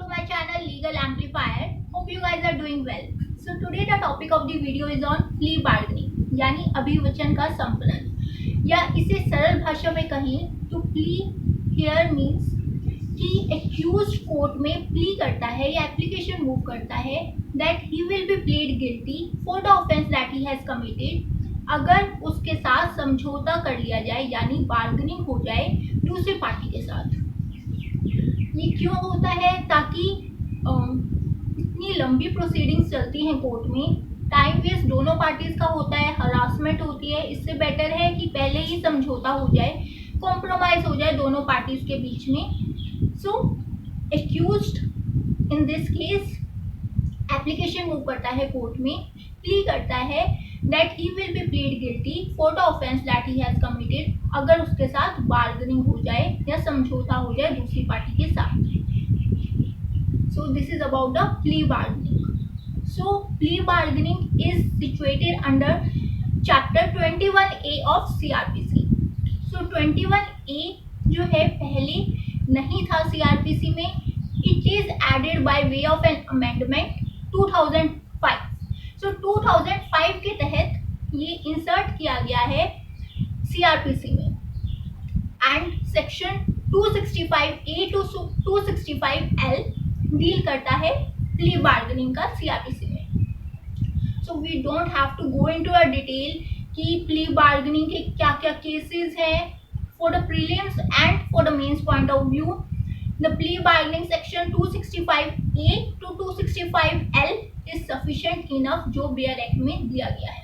to my channel Legal Amplifier. Hope you guys are doing well. So today the topic of the video is on plea bargaining यानी अभिवचन का संपलन, या इसे सरल भाषा में कहें तो प्ली हियर मीन्स कि एक्यूज्ड कोर्ट में प्ली करता है या एप्लीकेशन मूव करता है that he will be played guilty for the offence that he has committed, अगर उसके साथ समझौता कर लिया जाए यानी बार्गेनिंग हो जाए दूसरी पार्टी के साथ। ये क्यों होता है? ताकि इतनी लंबी प्रोसीडिंग्स चलती हैं कोर्ट में, टाइम वेस्ट दोनों पार्टीज का होता है, हरासमेंट होती है। इससे बेटर है कि पहले ही समझौता हो जाए, कॉम्प्रोमाइज हो जाए दोनों पार्टीज के बीच में। So accused in this case application move करता है कोर्ट में, प्ली करता है that he will be plead guilty for the offence that he has committed, अगर उसके साथ बार्गेनिंग हो जाए या समझौता हो जाए दूसरी पार्टी के साथ। So this is about the plea bargaining. So plea bargaining is situated under chapter 21A of CRPC। So 21A जो है पहले नहीं था CRPC में, it is added by way of an amendment 2005। So 2005 के तहत ये इंसर्ट किया गया है CRPC में, and section 265A to 265L deal करता है प्ली बार्गेनिंग का CRPC में। So we don't have to go into a detail कि प्ली बार्गेनिंग के क्या क्या केसेस हैं for the prelims and for the mains point of view. The plea bargaining section 265A to 265L is sufficient enough जो bare act में दिया गया है।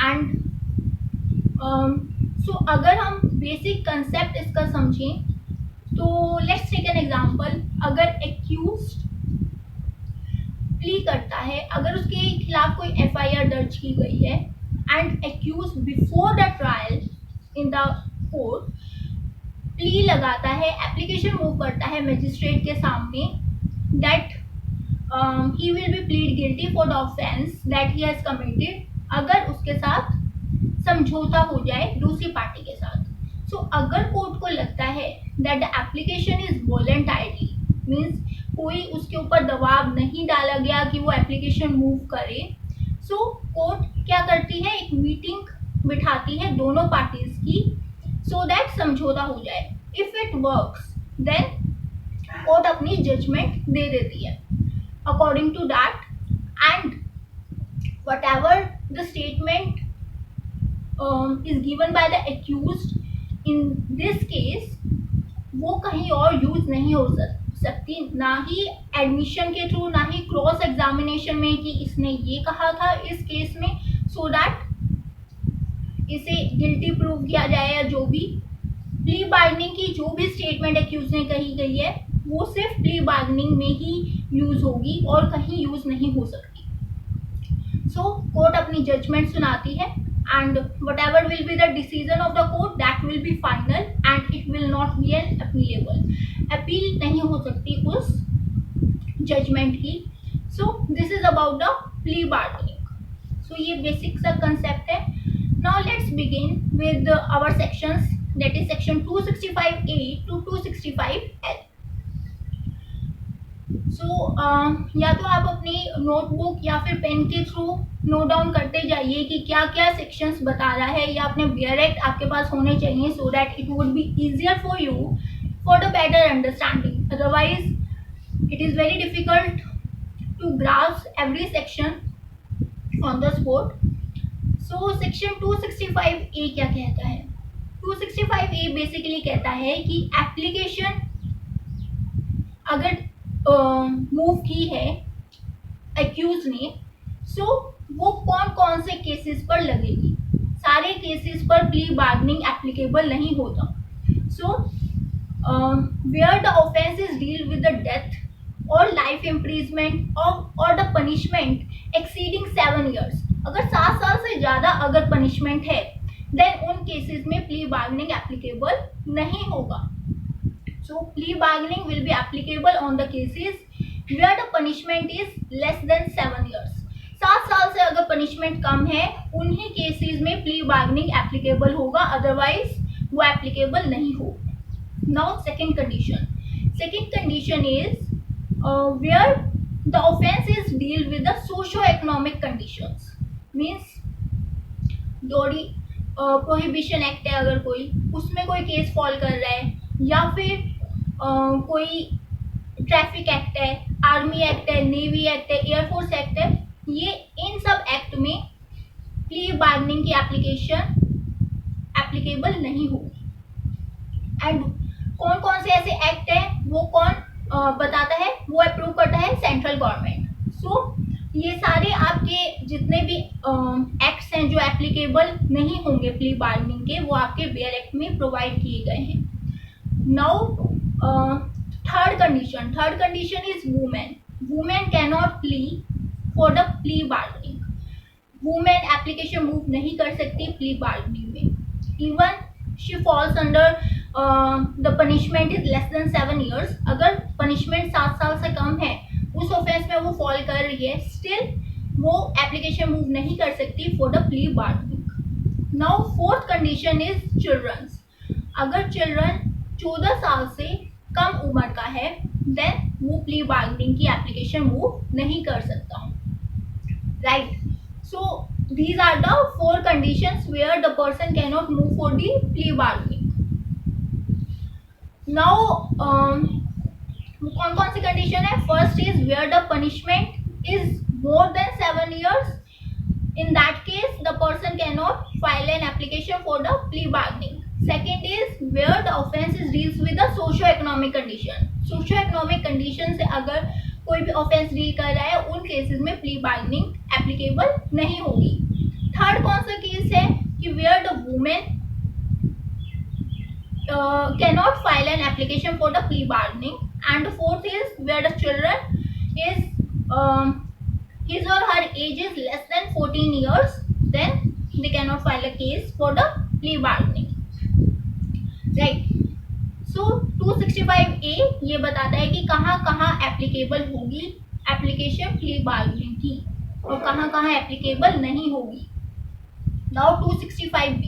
एंड सो अगर हम बेसिक कंसेप्ट इसका समझें तो लेट्स टेक एन एग्जांपल। अगर एक्यूज्ड प्ली करता है, अगर उसके खिलाफ कोई FIR दर्ज की गई है and accused before the trial in the court plea लगाता है, एप्लीकेशन मूव करता है मजिस्ट्रेट के सामने that he will be plead guilty for the offense that he has committed, अगर उसके साथ समझौता हो जाए दूसरी पार्टी के साथ। सो अगर कोर्ट को लगता है that the application is voluntarily means कोई उसके ऊपर दबाव नहीं डाला गया कि वो एप्लीकेशन मूव करे, सो कोर्ट क्या करती है, एक मीटिंग बिठाती है दोनों पार्टीज की सो दैट समझौता हो जाए। If it works then court अपनी जजमेंट दे देती है according to that, and whatever the statement is given by the accused in this case वो कहीं और यूज नहीं हो सकती, ना ही एडमिशन के थ्रू, ना ही क्रॉस एग्जामिनेशन में कि इसने ये कहा था इस केस में, सो दैट इसे गिल्टी प्रूव किया जाए। या जो भी प्ली बार्गेनिंग की जो भी स्टेटमेंट एक्यूज ने कही गई है वो सिर्फ प्ली बार्गेनिंग में ही यूज होगी और कहीं यूज नहीं हो सकती। सो कोर्ट अपनी जजमेंट सुनाती है and whatever will be the decision of the court that will be final and it will not be an appealable, अपील नहीं हो सकती उस जजमेंट की। So this is about the plea bargaining. So ये बेसिक सा कंसेप्ट है। Now let's begin with our sections, that is section 265A to 265L। So या तो आप अपनी नोटबुक या फिर पेन के थ्रू नोट डाउन करते जाइए कि क्या क्या सेक्शंस बता रहा है, या अपने बेयर एक्ट आपके पास होने चाहिए so that it would be easier for you for the better understanding. Otherwise it is very difficult to grasp every section on the spot. So section 265A क्या कहता है? 265A बेसिकली कहता है कि एप्लीकेशन अगर मूव की है accused ने, सो वो कौन कौन से केसेस पर लगेगी। सारे केसेस पर प्ली बार्गेनिंग एप्लीकेबल नहीं होता। So where the offence is deal with the death और लाइफ इम्प्रिजमेंट और द पनिशमेंट एक्सीडिंग 7 years, अगर 7 साल से ज़्यादा अगर पनिशमेंट है देन उन केसेस में प्ली बार्गेनिंग एप्लीकेबल नहीं होगा। So plea bargaining will be applicable on the cases where the punishment is less than 7 years. 7 साल से अगर पनिशमेंट कम है उन्हीं केसेस में प्ली बार्गेनिंग एप्लीकेबल होगा, अदरवाइज वो एप्लीकेबल नहीं होगा। Now second condition, Second condition is where the offense is deal with the socio-economic conditions, means डोरी प्रोहिबिशन एक्ट है अगर कोई, उसमें कोई केस फॉल कर रहा है, या फिर कोई ट्रैफिक एक्ट है, आर्मी एक्ट है, नेवी एक्ट है, एयरफोर्स एक्ट है, ये इन सब एक्ट में प्ली बार्गेनिंग की एप्लीकेशन एप्लीकेबल नहीं होगी। एंड कौन कौन से ऐसे एक्ट है वो कौन बताता है, वो अप्रूव करता है सेंट्रल गवर्नमेंट। सो ये सारे आपके जितने भी एक्ट्स हैं जो एप्लीकेबल नहीं होंगे प्ली बार्गेनिंग के, वो आपके बेयर एक्ट में प्रोवाइड किए गए हैं। Now third condition is women can not plea for the plea bargaining. Women application move नहीं कर सकती प्ली बार्गेनिंग में, even she falls under the punishment is less than 7 years। अगर पनिशमेंट 7 साल से कम है, उस ऑफेंस में वो फॉल कर रही है, स्टिल वो एप्लीकेशन मूव नहीं कर सकती for the plea bargaining. Now fourth condition is childrens. अगर चिल्ड्रन 14 साल से कम उम्र का है, देन वो प्ली बार्गेनिंग की एप्लीकेशन मूव नहीं कर सकता, right. So these are the 4 conditions where the person cannot move for the plea bargaining. Now कौन कौन सी कंडीशन है? First is where the punishment is more than 7 years। in that case the person cannot file an application for the plea bargaining. Second is where the offense is deals with the socio-economic condition। socio-economic condition से अगर कोई भी offense deal कर रहा है, उन cases में plea bargaining applicable नहीं होगी। थर्ड कौन सा केस है कि where the woman cannot file an application for the plea bargaining, and the fourth is where the children is his or her age is less than 14 years, then they cannot file a case for the plea bargaining, right। so 265A ये बताता है कि कहाँ कहाँ applicable होगी application plea bargaining की और कहाँ कहाँ एप्लीकेबल नहीं होगी। नाउ 265B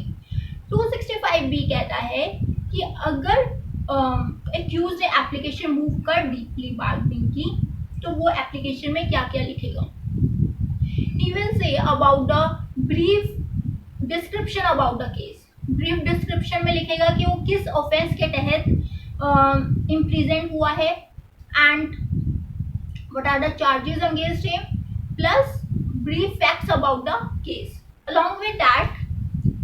कहता है कि अगर एक्यूज ने एप्लीकेशन मूव कर दी प्ली बार्गेनिंग की, तो वो एप्लीकेशन में क्या क्या लिखेगा। He will say about the brief description about the case. Brief description में लिखेगा कि वो किस ऑफेंस के तहत इम्प्रिजेंट हुआ है, and what are the charges against him, plus brief facts about the case. Along with that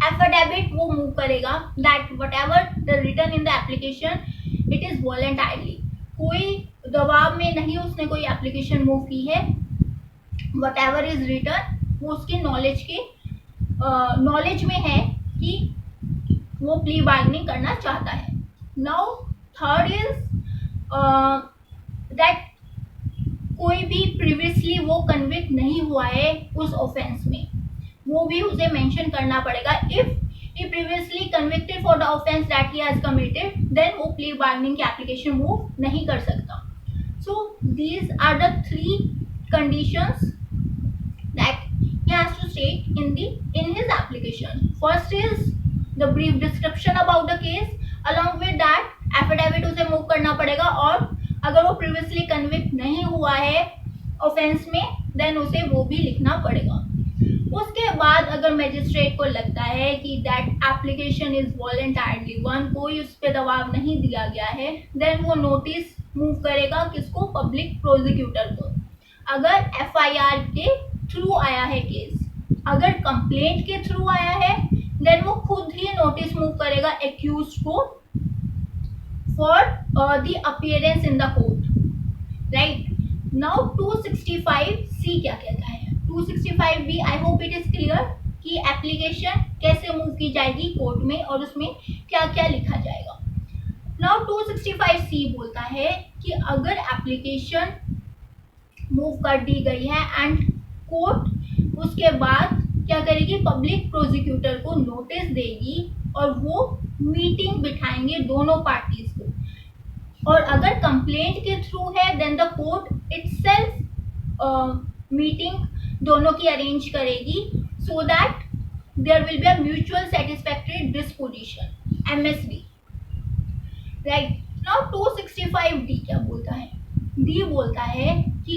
affidavit वो मूव करेगा that whatever the written in the application it is voluntarily. कोई दबाव में नहीं उसने कोई एप्लीकेशन मूव की है, व्हाटएवर इज रिटन वो उसके नॉलेज में है कि वो प्ली बार्गेनिंग करना चाहता है। नाउ थर्ड इज दैट कोई भी प्रीवियसली वो कन्विक्ट नहीं हुआ है उस ऑफेंस में, वो भी उसे मेंशन करना पड़ेगा। If he previously convicted for the offense that he has committed, then वो प्ली बार्गेनिंग की एप्लीकेशन मूव नहीं कर सकता। So these are the 3 conditions that he has to state in his application. First is the brief description about the case, along with that affidavit उसे move करना पड़ेगा, और अगर वो प्रीवियसली कन्विक्ट नहीं हुआ है ऑफेंस में, देन उसे वो भी लिखना पड़ेगा। उसके बाद अगर मजिस्ट्रेट को लगता है कि that application is voluntarily one, कोई उस पर दबाव नहीं दिया गया है, देन वो नोटिस मूव करेगा किसको, पब्लिक प्रोसिक्यूटर को। अगर एफआईआर के थ्रू आया है केस, अगर कंप्लेंट के थ्रू आया है, देन वो खुद ही नोटिस मूव करेगा एक्यूज्ड को for the appearance in the court, right. Now 265C क्या कहता है? 265B I hope it is clear कि एप्लीकेशन कैसे मूव की जाएगी कोर्ट में और उसमें क्या क्या लिखा जाएगा। नाउ 265C बोलता है कि अगर एप्लीकेशन मूव कर दी गई है एंड कोर्ट उसके बाद क्या करेगी, पब्लिक प्रोसिक्यूटर को नोटिस देगी और वो मीटिंग बिठाएंगे दोनों पार्टीज को, और अगर कंप्लेंट के थ्रू है then the court itself meeting दोनों की अरेंज करेगी so that there will be a mutual satisfactory disposition, MSD, right. Now 265D क्या बोलता है? डी बोलता है कि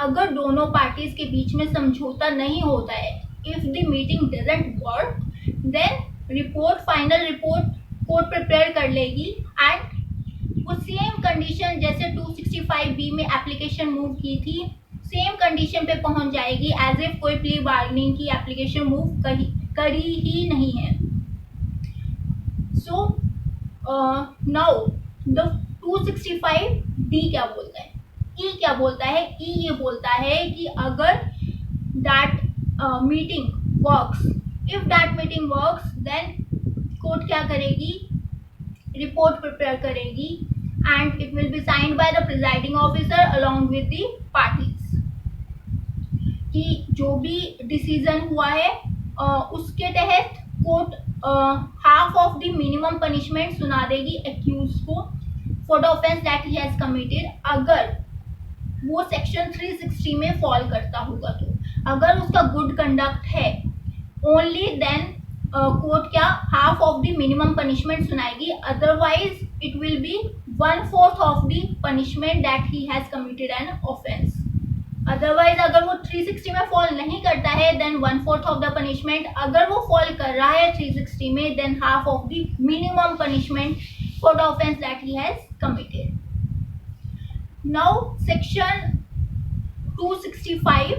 अगर दोनों पार्टीज के बीच में समझौता नहीं होता है, if the meeting doesn't work, then report, final report court prepare कर लेगी एंड वो सेम कंडीशन जैसे 265B में एप्लीकेशन मूव की थी, सेम कंडीशन पे पहुंच जाएगी एज इफ कोई प्ली बार्गेनिंग की एप्लीकेशन मूव करी ही नहीं है. सो नाउ द 265D क्या बोलता है? ई क्या बोलता है? ई ये बोलता है कि अगर that meeting works, if that meeting works, then court क्या करेगी? रिपोर्ट प्रिपेयर करेगी and it will be signed by the presiding officer along with the parties. कि जो भी डिसीजन हुआ है उसके तहत court half of the minimum punishment सुना देगी एक्यूज को for the offence that he has committed, अगर वो सेक्शन 360 में फॉल करता होगा. तो अगर उसका गुड कंडक्ट है ओनली देन कोर्ट क्या half of the minimum punishment सुनाएगी, otherwise it will be 1/4 of the punishment that he has committed an offence. Otherwise अगर वो 360 में फॉल नहीं करता है देन 1/4 ऑफ द पनिशमेंट, अगर वो फॉल कर रहा है 360 में than half of the minimum punishment for the offence that he has committed. Now section 265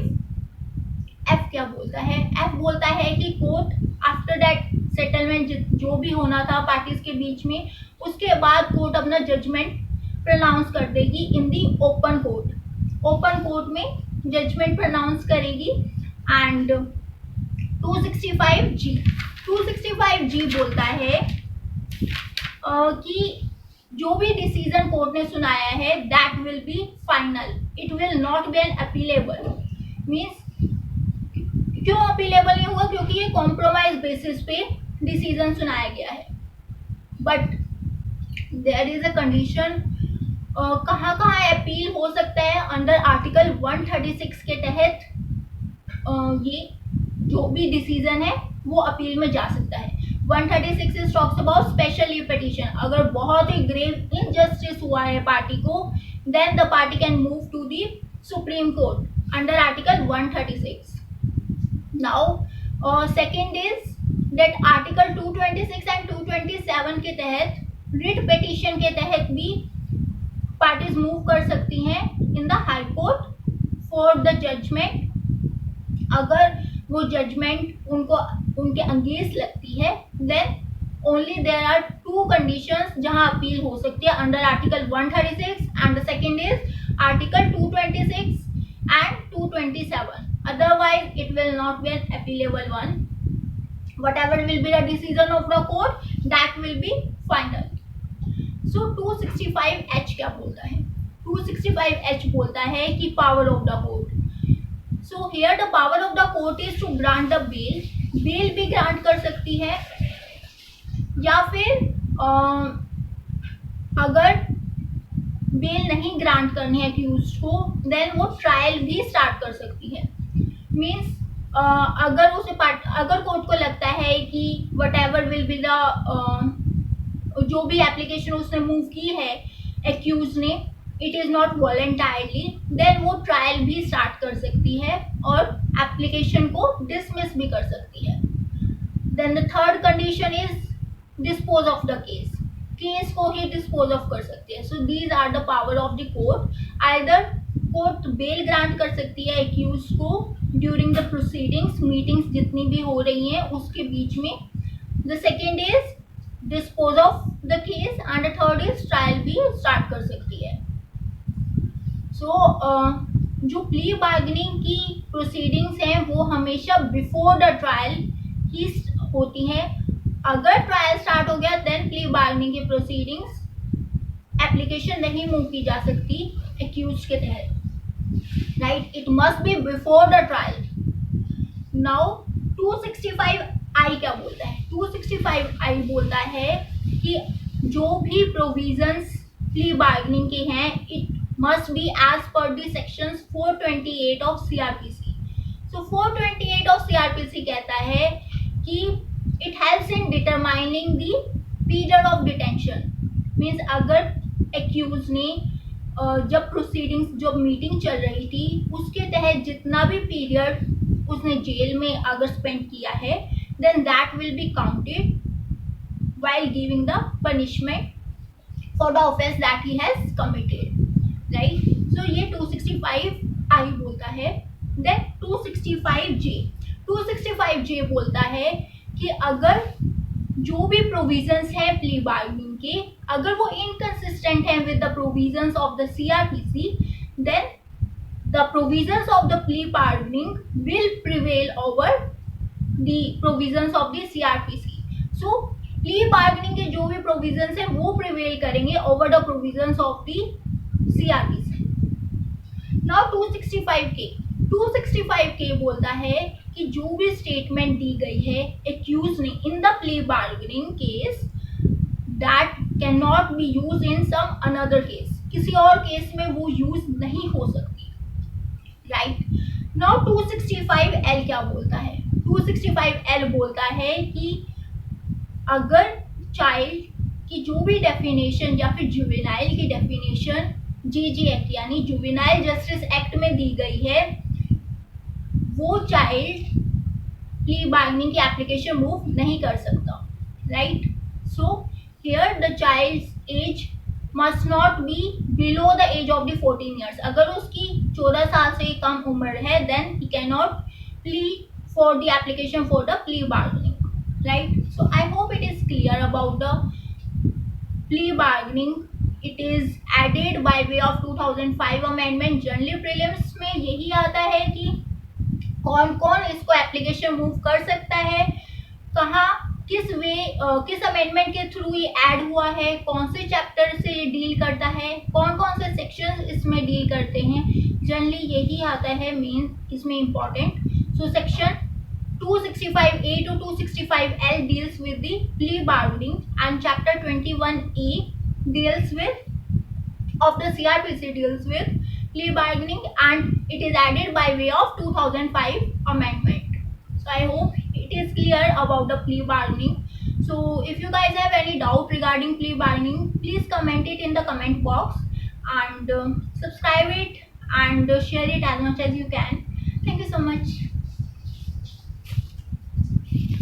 F क्या बोलता है? एफ बोलता है कि कोर्ट आफ्टर दैट सेटलमेंट जो भी होना था पार्टीज के बीच में, उसके बाद कोर्ट अपना जजमेंट प्रोनाउंस कर देगी in the open court. Open court में जजमेंट प्रोनाउंस करेगी. एंड 265G बोलता है कि जो भी डिसीजन कोर्ट ने सुनाया है that will be final, it will not be an appealable. Means क्यों अपीलेबल नहीं होगा? क्योंकि ये कॉम्प्रोमाइज बेसिस पे डिसीजन सुनाया गया है. But there is a condition, कहाँ कहाँ अपील हो सकता है? अंडर आर्टिकल 136 के तहत ये जो भी डिसीजन है वो अपील में जा सकता है. 136 is talks about special leave petition. अगर बहुत ही ग्रेव इनजस्टिस हुआ है पार्टी को, then the party can move to the Supreme Court under article 136. Now second is that article 226 and 227 के तहत रिट पिटीशन के तहत भी पार्टीज मूव कर सकती हैं in the High Court for the judgement. अगर वो जजमेंट उनके अगेंस्ट लगती है then only there are 2 conditions जहां अपील हो सकती है under article 136 and the second is article 226 and 227. Otherwise it will not be an appealable one. Whatever will be the decision of the court that will be final. So 265H क्या बोलता है? 265H बोलता है कि power of the court. So here the power of the court is to grant the bail. Bail भी grant कर सकती है या फिर अगर बेल नहीं ग्रांट करनी है एक्यूज्ड को देन वो ट्रायल भी स्टार्ट कर सकती है. मीन्स अगर कोर्ट को लगता है कि what ever will be the जो भी एप्लीकेशन उसने मूव की है एक्यूज ने, इट इज़ नॉट वॉलेंटायरली, देन वो ट्रायल भी स्टार्ट कर सकती है और एप्लीकेशन को डिसमिस भी कर सकती है. Then the third condition is dispose of the case को ही डिस्पोज ऑफ कर सकती है. So these are the power of the court. Either court bail grant कर सकती है एक्यूज को ड्यूरिंग द प्रोसीडिंग्स, मीटिंग्स जितनी भी हो रही हैं उसके बीच में. The second is dispose of the case and the third is trial भी स्टार्ट कर सकती है. सो जो प्ली बार्गेनिंग की प्रोसीडिंग्स हैं वो हमेशा बिफोर द ट्रायल ही होती हैं. अगर ट्रायल स्टार्ट हो गया देन प्ली बार्गेनिंग की प्रोसीडिंग्स एप्लीकेशन नहीं मूव की जा सकती एक्यूज के तहत. Right, it must B before the trial. Now 265I क्या बोलता है? 265I बोलता है कि जो भी प्रोविजंस प्ली बार्गेनिंग के हैं it must be as per the sections 428 of CRPC. So 428 of CRPC कहता है कि it helps in determining the period of detention. Means अगर एक्यूज ने जब प्रोसीडिंग्स जब मीटिंग चल रही थी उसके तहत जितना भी पीरियड उसने जेल में अगर स्पेंड किया है, then that will be counted while giving the punishment for the offense that he has committed, right? So ये 265I बोलता है. Then 265J बोलता है कि अगर जो भी प्रोविजंस है प्ली बार्गेनिंग के, अगर वो इनकंसिस्टेंट है with the provisions of the CRPC, then the provisions of the plea bargaining will prevail over the provisions of the CRPC. So plea bargaining के जो भी प्रोविजंस है वो प्रिवेल करेंगे over the provisions of the CRPC. Now 265K बोलता है कि जो भी स्टेटमेंट दी गई है एक्यूज ने in the plea bargaining case, that can not be use in some another case. किसी और केस में वो यूज नहीं हो सकती, राइट? नाउ 265L क्या बोलता है? 265L बोलता है कि अगर चाइल्ड की जो भी डेफिनेशन या फिर जुवेनाइल की डेफिनेशन जीजी एक्ट यानी जुवेनाइल जस्टिस एक्ट में दी गई है, वो चाइल्ड प्ली बार्गेनिंग की एप्लीकेशन मूव नहीं कर सकता, right? So here the child's age must not be below the age of the 14 years. अगर उसकी 14 साल से कम उम्र है, then he can not plea for the application for the plea bargaining, right? So I hope it is clear about the plea bargaining. It is added by way of 2005 amendment. Generally prelims में यही आता है कि कौन कौन इसको application move कर सकता है, कहाँ किस अमेंडमेंट के थ्रू ये ऐड हुआ है, कौन से चैप्टर से ये डील करता है, कौन कौन से सेक्शन इसमें डील करते हैं. जनरली यही आता है मेन इसमें important. So section 265A to 265L deals with the plea bargaining and chapter 21A deals with of the CRPC deals with plea bargaining, and it is added by way of 2005 amendment. So I hope it is clear about the plea bargaining. So if you guys have any doubt regarding plea bargaining, please comment it in the comment box and subscribe it and share it as much as you can. Thank you so much.